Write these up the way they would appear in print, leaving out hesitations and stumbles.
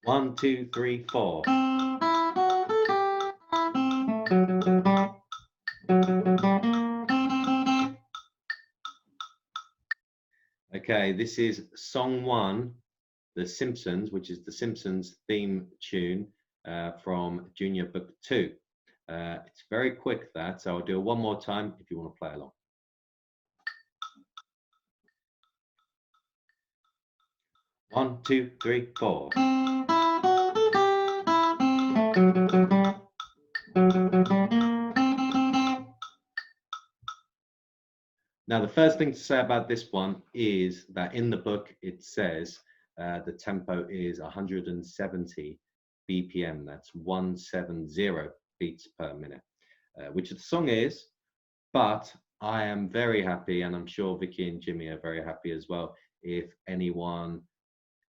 1, 2, 3, 4. Okay, this is song 1, The Simpsons, which is the Simpsons theme tune from Junior Book 2. It's very quick that, so I'll do it one more time if you want to play along. 1, 2, 3, 4. Now, the first thing to say about this one is that in the book it says the tempo is 170 BPM. That's 170 beats per minute, which the song is. But I am very happy, and I'm sure Vicky and Jimmy are very happy as well, if anyone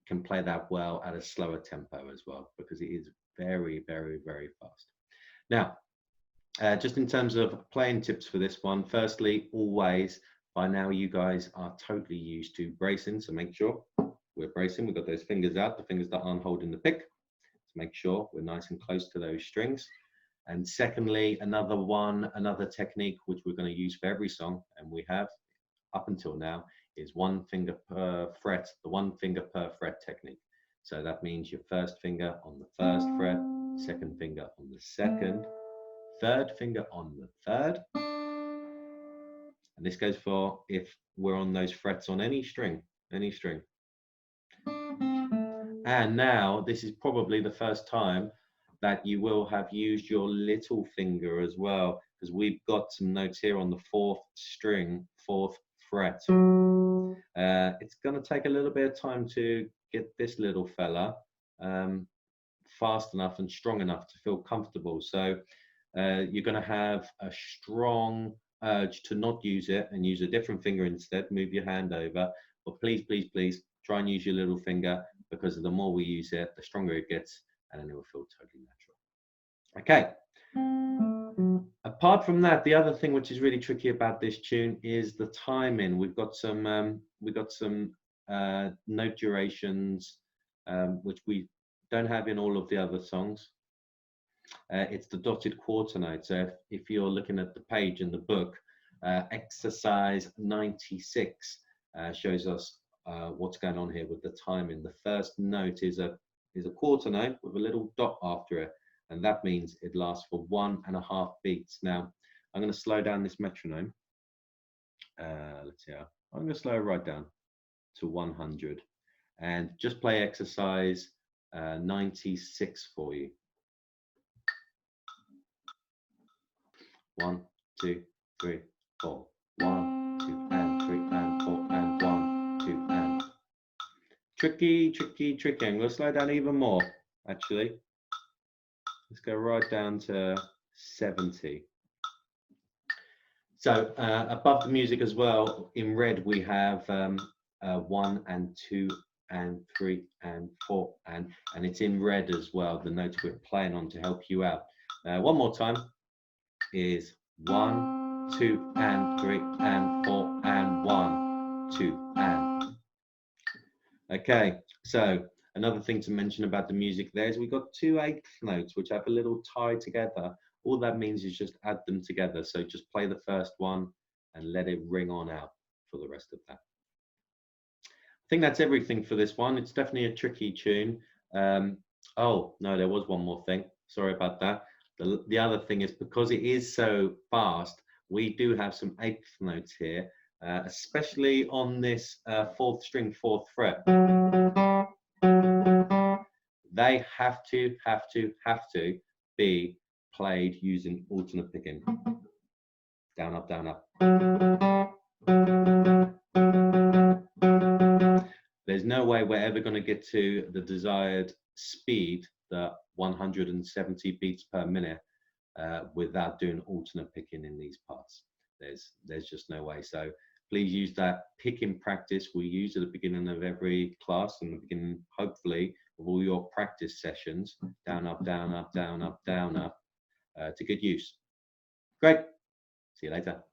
can play that well at a slower tempo as well, because it is very, very, very fast. Now, just in terms of playing tips for this one, firstly, always, by now you guys are totally used to bracing, so make sure we're bracing. We've got those fingers out, the fingers that aren't holding the pick, to make sure we're nice and close to those strings. And secondly, another technique which we're going to use for every song, and we have up until now, is one finger per fret, the one finger per fret technique. So that means your first finger on the first fret, second finger on the second, third finger on the third. And this goes for if we're on those frets on any string, any string. And now this is probably the first time that you will have used your little finger as well, because we've got some notes here on the fourth string, fourth fret. It's going to take a little bit of time to get this little fella fast enough and strong enough to feel comfortable. So you're going to have a strong urge to not use it and use a different finger instead. Move your hand over, but please, please, please try and use your little finger, because the more we use it, the stronger it gets, and then it will feel totally natural. Okay. Apart from that, the other thing which is really tricky about this tune is the timing. We've got some note durations which we don't have in all of the other songs. It's the dotted quarter note. So if you're looking at the page in the book, exercise 96 shows us what's going on here with the timing. The first note is a quarter note with a little dot after it, and that means it lasts for 1.5 beats. Now, I'm going to slow down this metronome. Let's see. I'm going to slow it right down to 100 and just play exercise 96 for you. 1, 2, 3, 4. 1, 2, and 3, and 4, and 1, 2, and. Tricky, tricky, tricky. I'm going to slow down even more, actually. Let's go right down to 70. So above the music as well, in red, we have 1 and 2 and 3 and 4, and it's in red as well, the notes we're playing on to help you out. One more time is 1, 2, and 3 and 4 and 1, 2, and. Okay, so another thing to mention about the music there is we've got 2 8th notes which have a little tie together. All that means is just add them together. So just play the first one and let it ring on out for the rest of that. I think that's everything for this one. It's definitely a tricky tune. Oh, no, there was one more thing. Sorry about that. The other thing is, because it is so fast, we do have some 8th notes here, especially on this 4th string, 4th fret. They have to be played using alternate picking. Down, up, down, up. There's no way we're ever going to get to the desired speed, the 170 beats per minute, without doing alternate picking in these parts. There's just no way. So please use that picking practice we use at the beginning of every class, and the beginning, hopefully, of all your practice sessions. Down, up, down, up, down, up, down, up, to good use. Great. See you later.